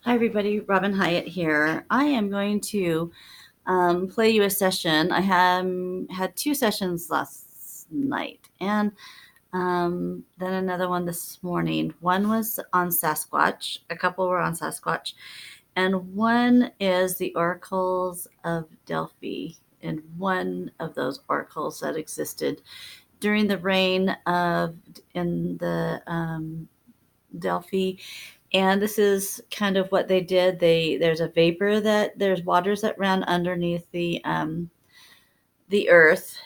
Hi, everybody. Robin Hyatt here. I am going to play you a session. I had two sessions last night and then another one this morning. One was on Sasquatch, a couple were on Sasquatch, and one is the oracles of Delphi. And one of those oracles that existed during the reign of in the Delphi. And this is kind of what they did. There's a vapor that there's waters that ran underneath the earth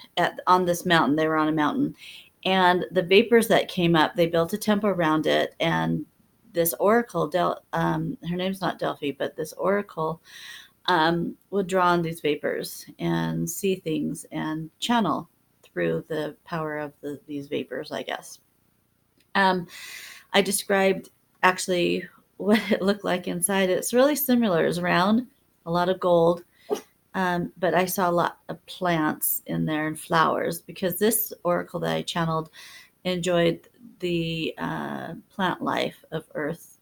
on this mountain. They were on a mountain, and the vapors that came up, they built a temple around it. And this oracle, her name's not Delphi, but this oracle would draw on these vapors and see things and channel through the power of these vapors, I guess. Um, I described actually what it looked like inside. It's really similar. It's round, a lot of gold, but I saw a lot of plants in there and flowers because this oracle that I channeled enjoyed the plant life of Earth.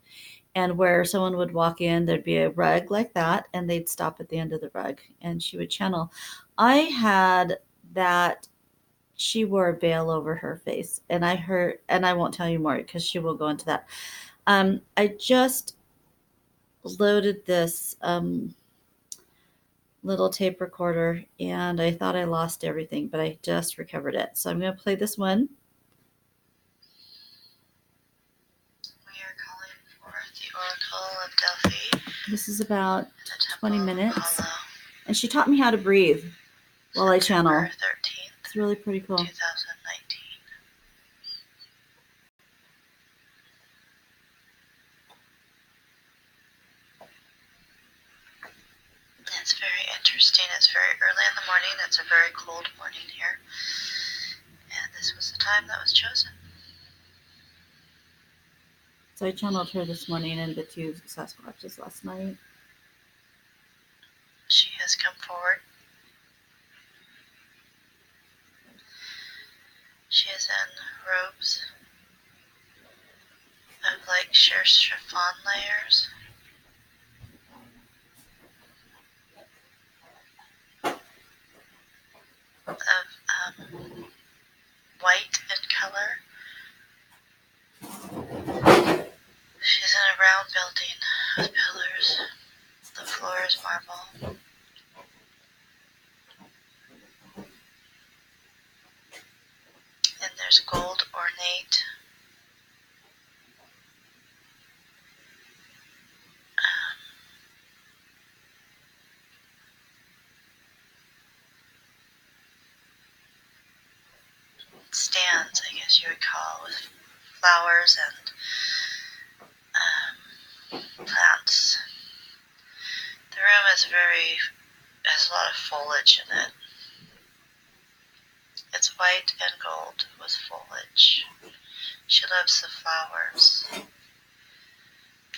And where someone would walk in, there'd be a rug like that, and they'd stop at the end of the rug, and she would channel. I had that she wore a veil over her face, and I heard, and I won't tell you more because she will go into that. I just loaded this little tape recorder, and I thought I lost everything, but I just recovered it. So I'm going to play this one. We are calling forth the Oracle of Delphi. This is about 20 minutes. And she taught me how to breathe while I channel. 13th, it's really pretty cool. 2019. It's very interesting. It's very early in the morning. It's a very cold morning here. And this was the time that was chosen. So I channeled her this morning and the two Sasquatches last night. She has come forward. She is in robes of like sheer chiffon layers. Of white in color. She's in a round building with pillars. The floor is marble. And there's gold ornate stands, I guess you would call, with flowers and plants. The room has a lot of foliage in it. It's white and gold with foliage. She loves the flowers.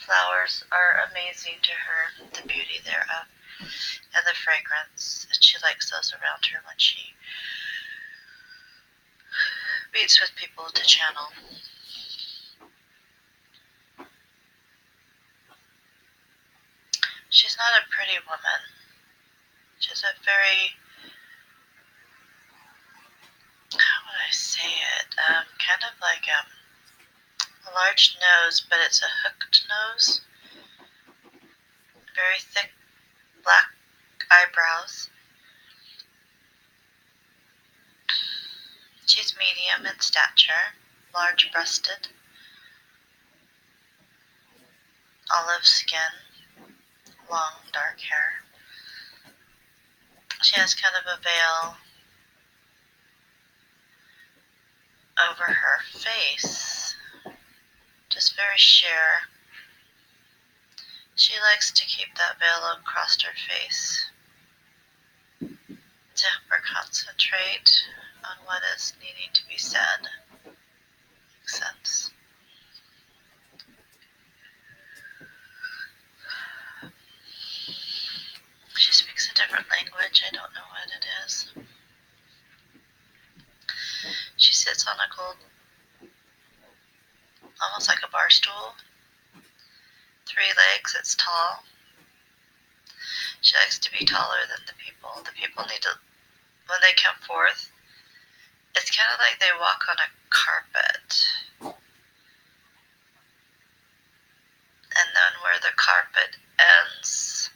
Flowers are amazing to her, the beauty thereof, and the fragrance, and she likes those around her when she meets with people to channel. She's not a pretty woman. She's a very, how would I say it, kind of like a large nose, but it's a hooked nose. Very thick black eyebrows. She's medium in stature, large-breasted, olive skin, long dark hair. She has kind of a veil over her face, just very sheer. She likes to keep that veil across her face to help her concentrate on what is needing to be said. Makes sense. She speaks a different language. I don't know what it is. She sits on a gold, almost like a bar stool. 3 legs. It that's tall. She likes to be taller than the people. The people need to, when they come forth, it's kind of like they walk on a carpet. And then where the carpet ends,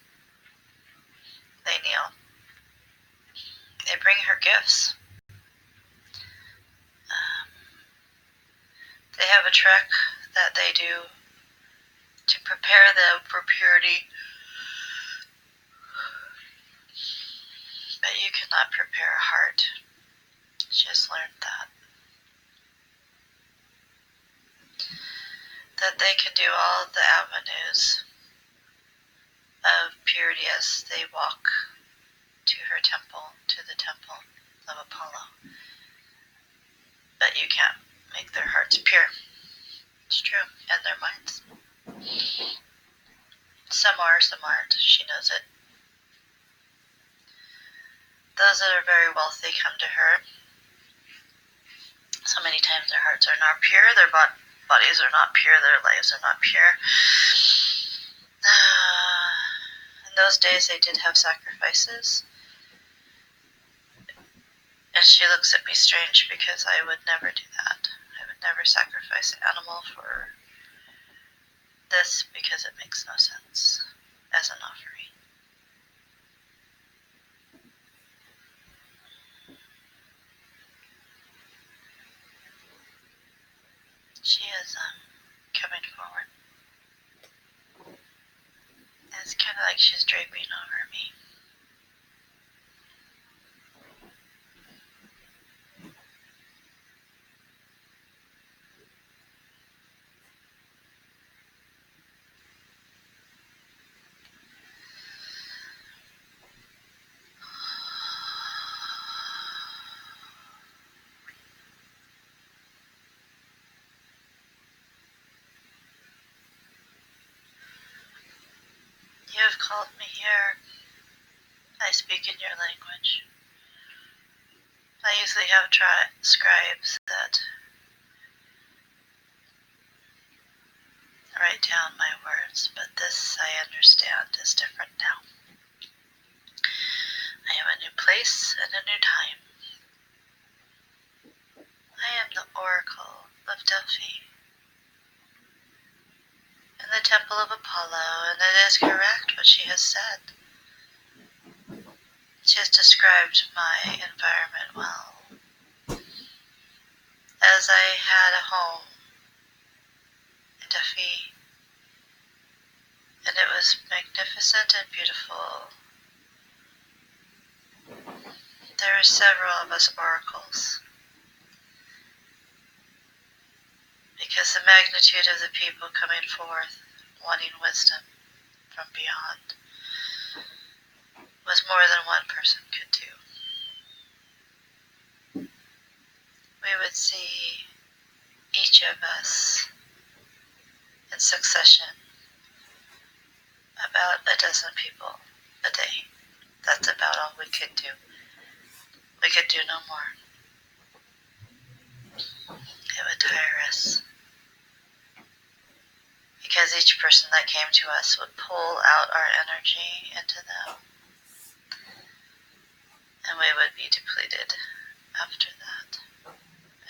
they kneel. They bring her gifts. They have a trek that they do to prepare them for purity. But you cannot prepare a heart. She has learned that. That they can do all the avenues of purity as they walk to her temple, to the temple of Apollo. But you can't make their hearts pure. It's true. And their minds. Some are, some aren't. She knows it. Those that are very wealthy come to her. So many times their hearts are not pure, their bodies are not pure, their lives are not pure. In those days they did have sacrifices. And she looks at me strange because I would never do that. I would never sacrifice an animal for this because it makes no sense as an offering. She is coming forward. It's kind of like she's draping over me. You have called me here. I speak in your language. I usually have scribes that write down my words, but this I understand is different now. I am a new place and a new time. I am the Oracle of Delphi in the Temple of Apollo, and it is correct what she has said. She has described my environment well. As I had a home in Delphi, and it was magnificent and beautiful. There are several of us oracles, because the magnitude of the people coming forth, wanting wisdom from beyond, was more than one person could do. We would see each of us in succession about a dozen people a day. That's about all we could do. We could do no more. It would tire us. Because each person that came to us would pull out our energy into them. And we would be depleted after that,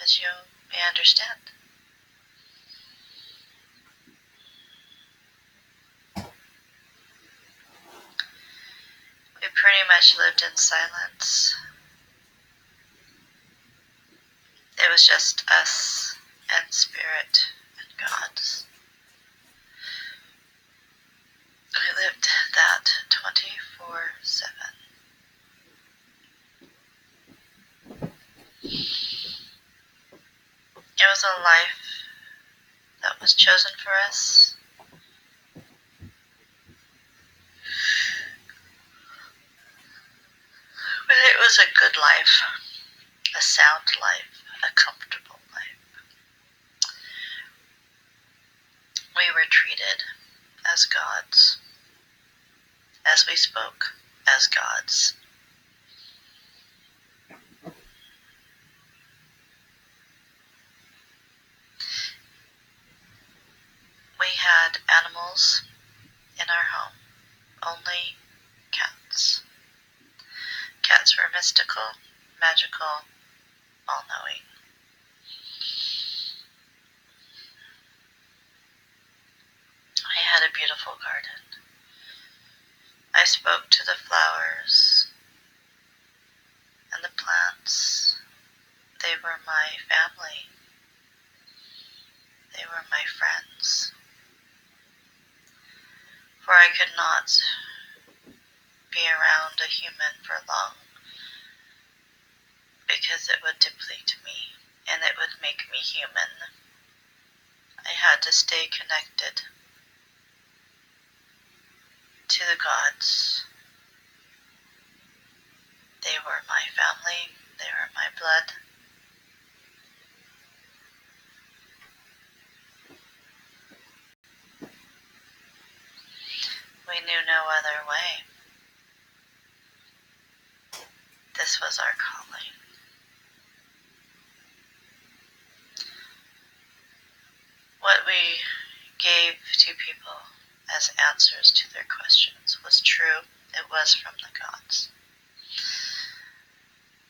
as you may understand. We pretty much lived in silence. It was just us and Spirit and God. We lived that 24/7. It was a life that was chosen for us. But it was a good life, a sound life, a comfortable life. We were treated as gods, as we spoke as gods. We had animals in our powerful, magical, all-knowing. I had a beautiful garden. I spoke to the flowers and the plants. They were my family. They were my friends. For I could not be around a human for long because it would deplete me and it would make me human. I had to stay connected to the gods. They were my family. They were my blood. We knew no other way. This was our calling. What we gave to people as answers to their questions was true. It was from the gods.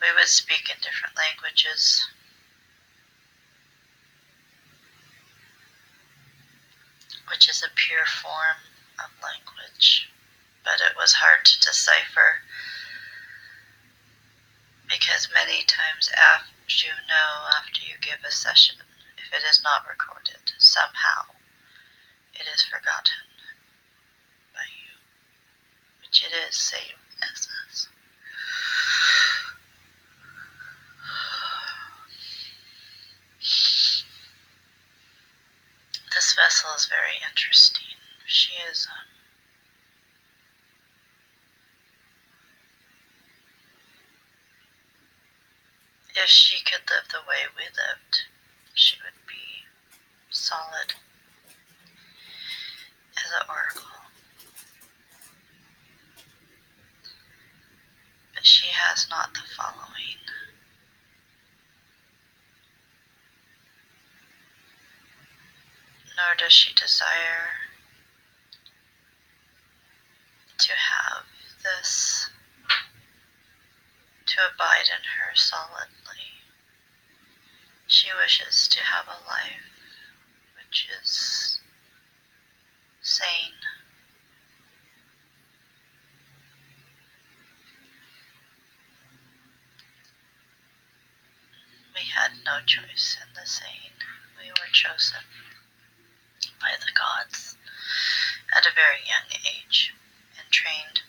We would speak in different languages. Which is a pure form of language. But it was hard to decipher because many times after you give a session, if it is not recorded, somehow it is forgotten by you, which it is same as us. This vessel is very interesting. She is if she could live the way we lived, she would be solid as an oracle. But she has not the following. Nor does she desire to have this to abide in her solidly. She wishes to have a life which is sane. We had no choice in the sane. We were chosen by the gods at a very young age and trained.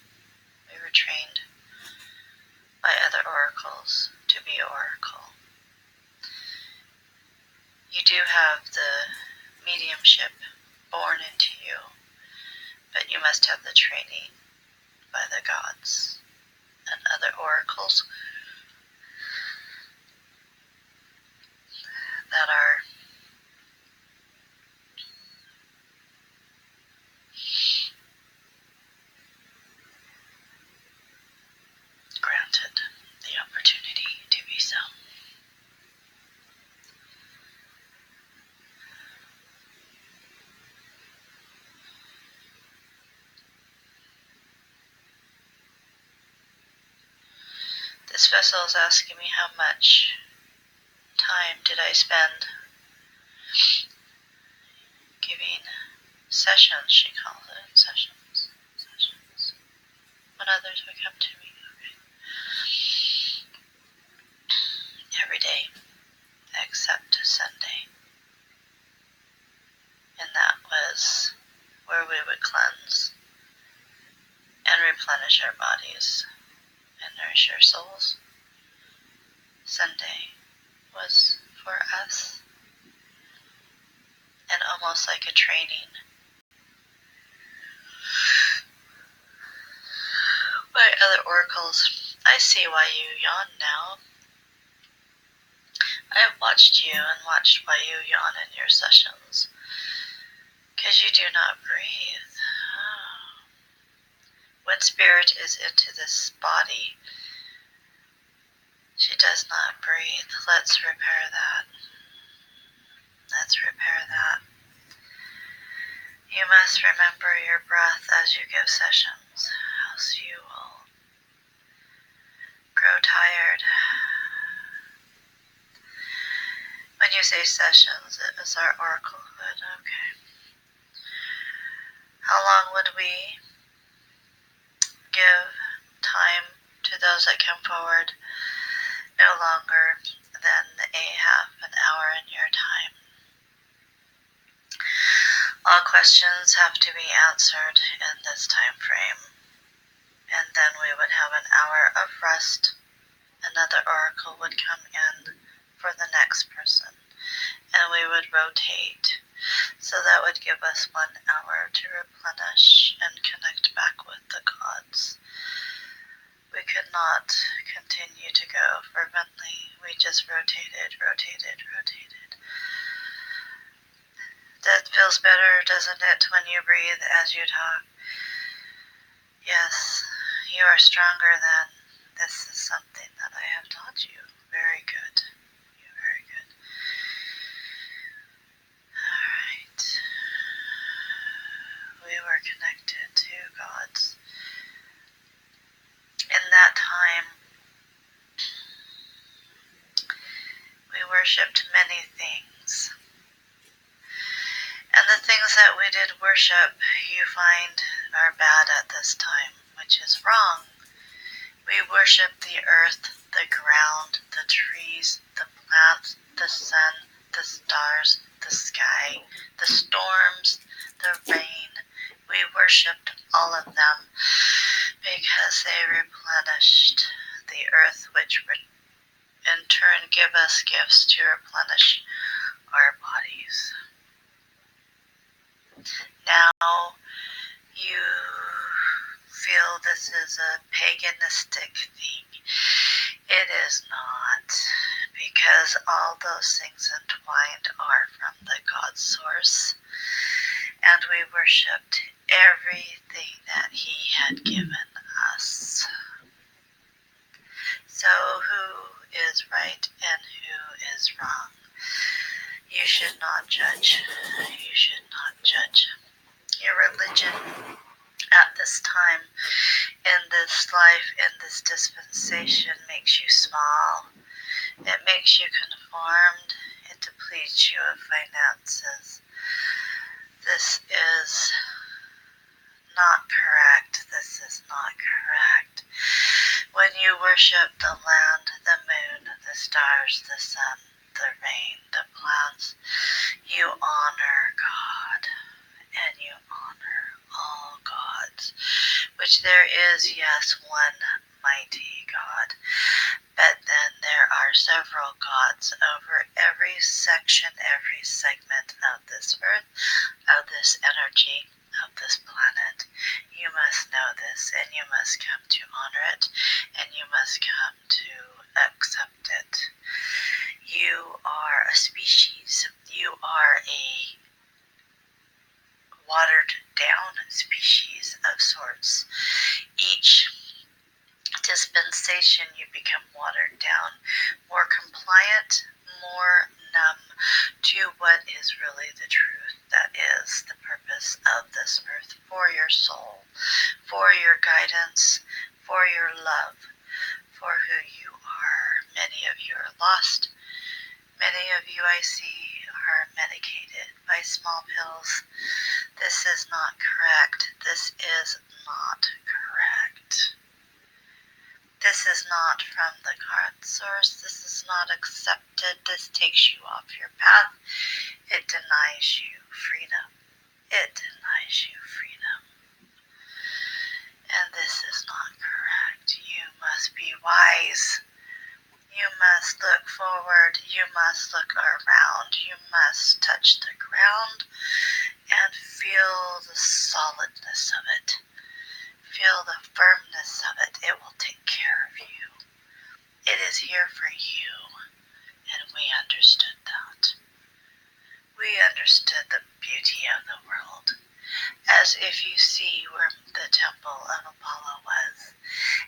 We were trained by other oracles to be oracle. You do have the mediumship born into you, but you must have the training by the gods and other oracles that are granted the opportunity to be so. This vessel is asking me how much time did I spend giving sessions, she calls it, sessions. When others would come to me, every day, except Sunday. And that was where we would cleanse and replenish our bodies and nourish our souls. Sunday was for us, and almost like a training. By other oracles, I see why you yawn now. I have watched you and watched why you yawn in your sessions, because you do not breathe. When spirit is into this body, she does not breathe. Let's repair that. Let's repair that. You must remember your breath as you give sessions, else you will grow tired. When you say sessions, it was our oraclehood. Okay. How long would we give time to those that come forward? No longer than a half an hour in your time. All questions have to be answered in this time frame. And then we would have an hour of rest. Another oracle would come in for the next person. And we would rotate. So that would give us 1 hour to replenish and connect back with the gods. We could not continue to go fervently. We just rotated. That feels better, doesn't it, when you breathe as you talk? Yes, you are stronger than this is something that I have taught you. Very good. You're very good. All right. We were connected to gods. In that time, we worshipped many things. And the things that we did worship, you find are bad at this time, which is wrong. We worship the earth, the ground, the trees, the plants, the sun, the stars, the sky, the storms, the rain. We worshipped all of them because they replenished the earth, which would in turn give us gifts to replenish our bodies. Now you feel this is a paganistic thing. It is not, because all those things entwined are from the God source, and we worshipped everything that He had given us. So who is right and who is wrong? You should not judge. You should not judge. Your religion at this time, in this life, in this dispensation, makes you small. It makes you conformed. It depletes you of finances. This is not correct. This is not correct. When you worship the land, the moon, the stars, the sun, the rain, the plants, you honor God, and you honor all gods, which there is, yes, one mighty God, but then there are several gods over every section, every segment of this earth, of this energy, of this planet. You must know this, and you must come to honor it, and you must come to accept it. You are a species. You are a watered down species of sorts. Each dispensation you become watered down, more compliant, more numb to what is really the truth that is the purpose of this earth for your soul, for your guidance, for your love, for who you are. Many of you are lost. Many of you I see are medicated by small pills. This is not correct. This is not correct. This is not from the God source. This is not accepted. This takes you off your path. It denies you freedom. It denies you freedom. And this is not correct. You must be wise. You must look forward. You must look around. You must touch the ground and feel the solidness of it. Feel the firmness of it. It will take care of you. It is here for you. And we understood that. We understood the beauty of the world. As if you see where the temple of Apollo was,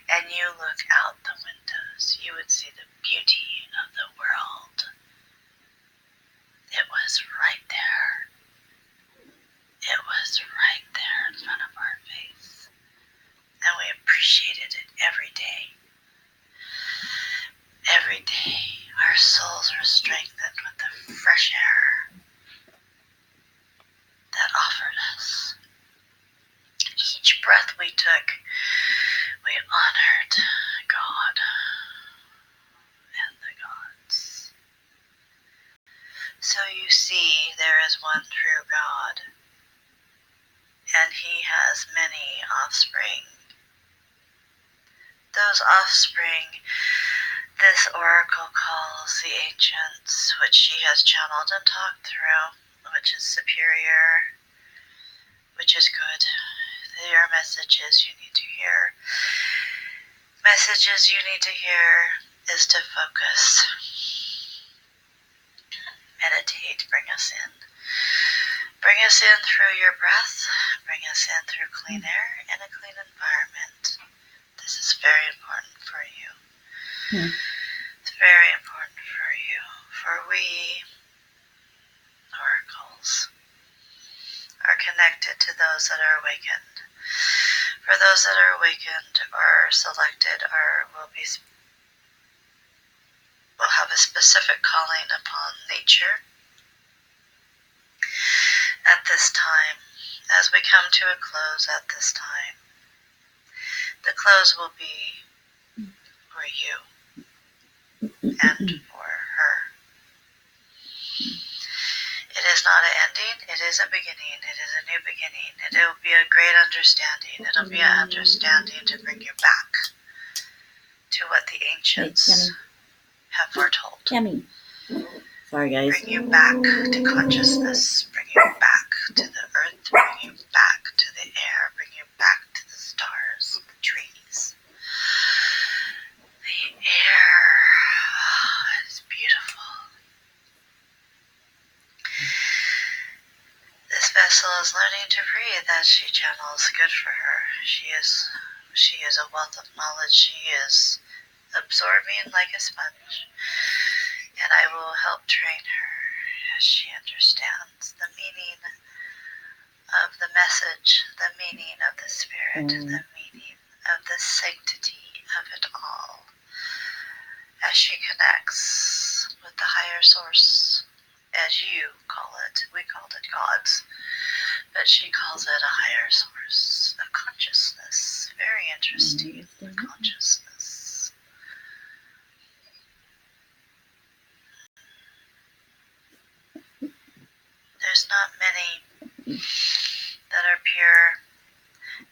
and you look out the windows, you would see the beauty of the world. It was right there. It was right there in front of our breath we took, we honored God and the gods. So you see, there is one true God, and he has many offspring. Those offspring this oracle calls the ancients, which she has channeled and talked through, which is superior, which is good. They are messages you need to hear. Messages you need to hear is to focus, meditate, bring us in. Bring us in through your breath, bring us in through clean air and a clean environment. This is very important for you. It's very important for you, for we, oracles, are connected to those that are awakened. For those that are awakened or selected will have a specific calling upon nature at this time. As we come to a close at this time, the close will be for you and for her. It is not an ending, it is a beginning, it is a new beginning. It will be a great understanding. It'll be an understanding to bring you back to what the ancients have foretold. Sorry, guys. Bring you back to consciousness, bring you back to the earth, bring you back to the air, bring you back to the stars, the trees, the air. Oh, it's beautiful. This vessel is learning to breathe as she channels. Good for her. She is a wealth of knowledge. She is absorbing like a sponge. And I will help train her as she understands the meaning of the message, the meaning of the spirit, the meaning of the sanctity of it all. As she connects with the higher source, as you call it, we called it gods, but she calls it a higher source of consciousness. Very interesting, consciousness. There's not many that are pure.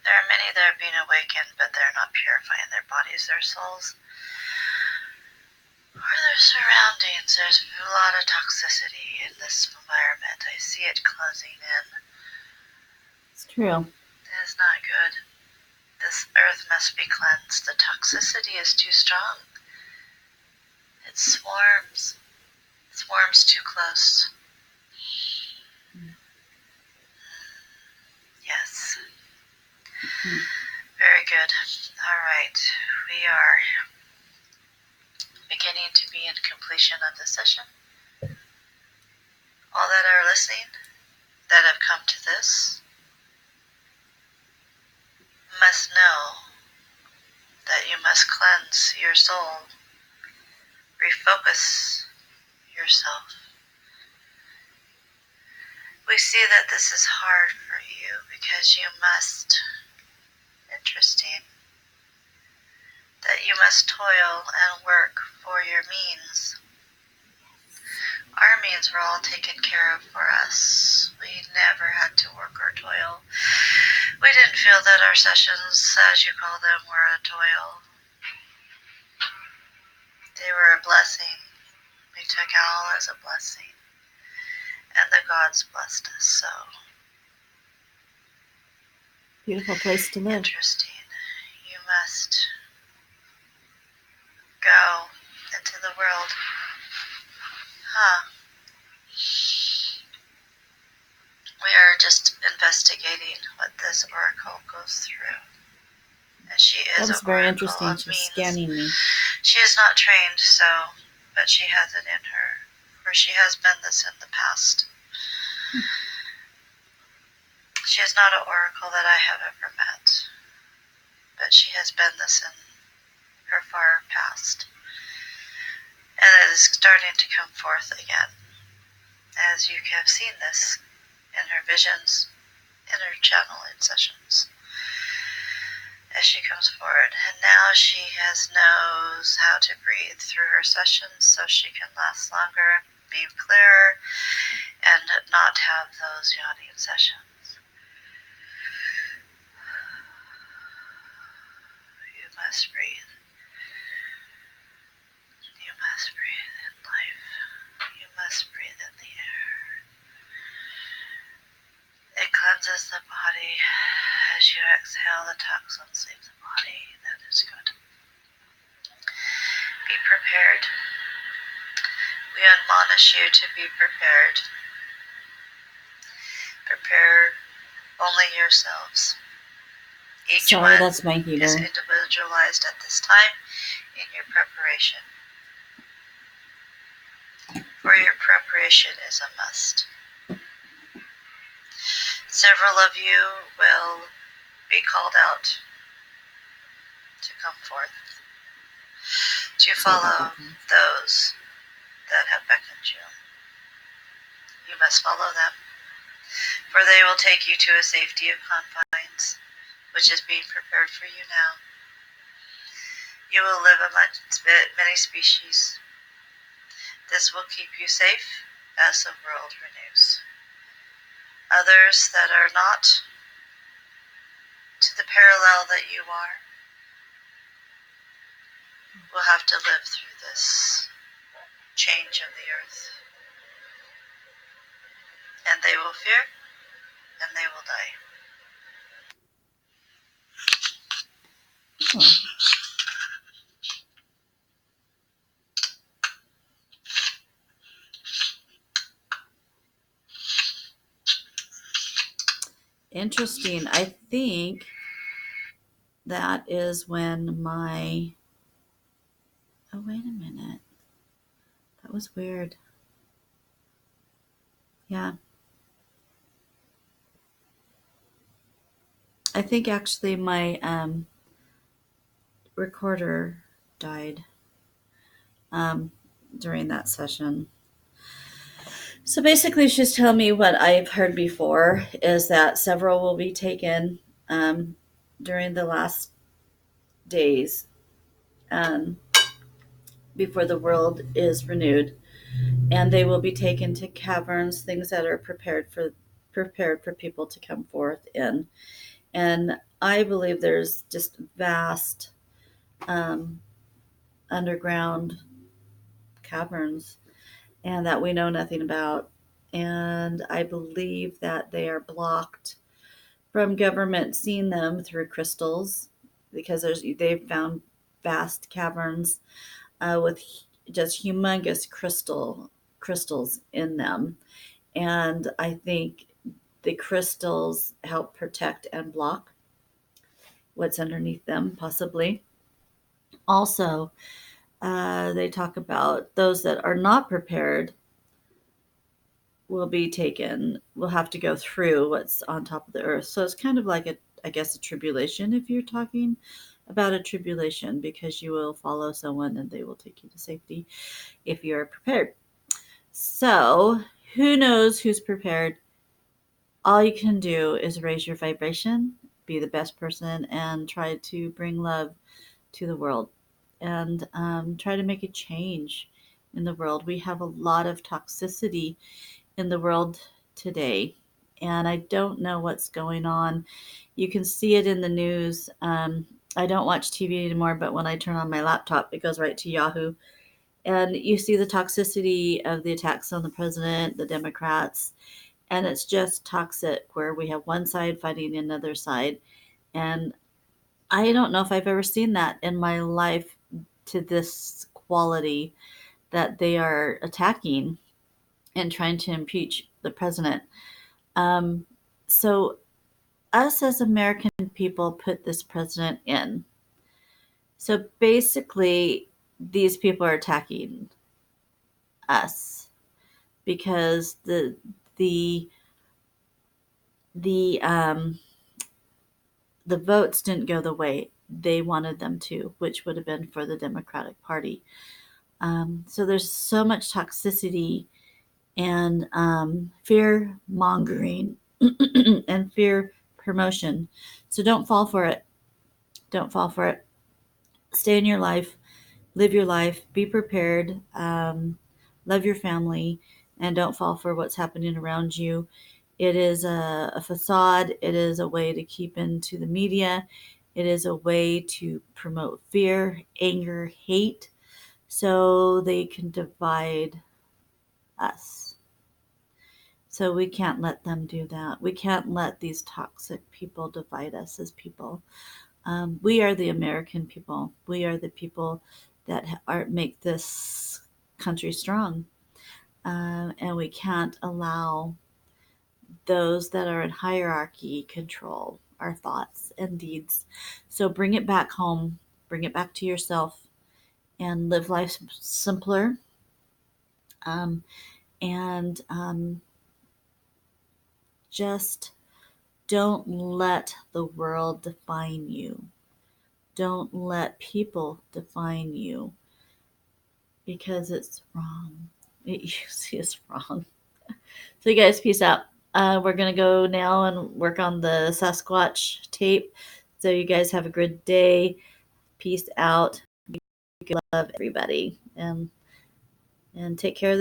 There are many that are being awakened, but they're not purifying their bodies, their souls, or their surroundings. There's a lot of toxicity in this environment. I see it closing in. It's true. It is not good. This earth must be cleansed. The toxicity is too strong. It swarms. It swarms too close. Yes. Very good. All right. We are beginning to be in completion of the session. All that are listening, that have come to this, must know that you must cleanse your soul, refocus yourself. We see that this is hard for you because you must, interesting, that you must toil and work for your means. Our means were all taken care of for us. We never had to work or toil. We didn't feel that our sessions, as you call them, were a toil. They were a blessing. We took it all as a blessing. And the gods blessed us so. Beautiful place to live. Interesting. You must go into the world. We are just investigating what this oracle goes through. And she is That was an very oracle interesting. of She was means. scanning me. She is not trained, but she has it in her. For she has been this in the past. She is not an oracle that I have ever met, but she has been this in her far past. And it is starting to come forth again, as you have seen this in her visions, in her channeling sessions. And now she knows how to breathe through her sessions so she can last longer, be clearer, and not have those yawning sessions. You must breathe. You must breathe in life. You must breathe in the air. It cleanses the body. As you exhale, the toxins leave the body. That is good. Be prepared. We admonish you to be prepared. Prepare only yourselves. Each Sorry, one that's my is heater. individualized at this time in your preparation. For your preparation is a must. Several of you will be called out to come forth, to follow those that have beckoned you. You must follow them, for they will take you to a safety of confines, which is being prepared for you now. You will live amongst many species. This will keep you safe as the world renews. Others that are not to the parallel that you are will have to live through this change of the earth. And they will fear, and they will die. Oh. Interesting. I think that is when my. Oh, wait a minute. That was weird. Yeah. I think actually my recorder died um, during that session. So basically, she's telling me what I've heard before is that several will be taken during the last days um, before the world is renewed, and they will be taken to caverns, things that are prepared for people to come forth in. And I believe there's just vast um, underground caverns and that we know nothing about. And I believe that they are blocked from government seeing them through crystals because they've found vast caverns with just humongous crystals in them. And I think the crystals help protect and block what's underneath them, possibly. Also, they talk about those that are not prepared will have to go through what's on top of the earth. So it's kind of like I guess, a tribulation if you're talking about a tribulation, because you will follow someone and they will take you to safety if you're prepared. So who knows who's prepared? All you can do is raise your vibration, be the best person, and try to bring love to the world and try to make a change in the world. We have a lot of toxicity in the world today, and I don't know what's going on. You can see it in the news. I don't watch TV anymore, but when I turn on my laptop, it goes right to Yahoo. And you see the toxicity of the attacks on the president, the Democrats, and it's just toxic where we have one side fighting another side. And I don't know if I've ever seen that in my life to this quality that they are attacking and trying to impeach the president. Um, so, us as American people put this president in. So, basically, these people are attacking us because the the um, the votes didn't go the way they wanted them to, which would have been for the Democratic Party. So there's so much toxicity and fear mongering and fear promotion. So don't fall for it. Don't fall for it. Stay in your life, live your life, be prepared, love your family, and don't fall for what's happening around you. It is a facade, it is a way to keep into the media, it is a way to promote fear, anger, hate, so they can divide us. So we can't let them do that. We can't let these toxic people divide us as people. We are the American people. We are the people that make this country strong, and we can't allow those that are in hierarchy control our thoughts and deeds. So bring it back home, bring it back to yourself, and live life simpler. Um, and just don't let the world define you. Don't let people define you because it's wrong. It usually is wrong. So, you guys, peace out. We're going to go now and work on the Sasquatch tape. So, you guys have a good day. Peace out. Love everybody. And take care of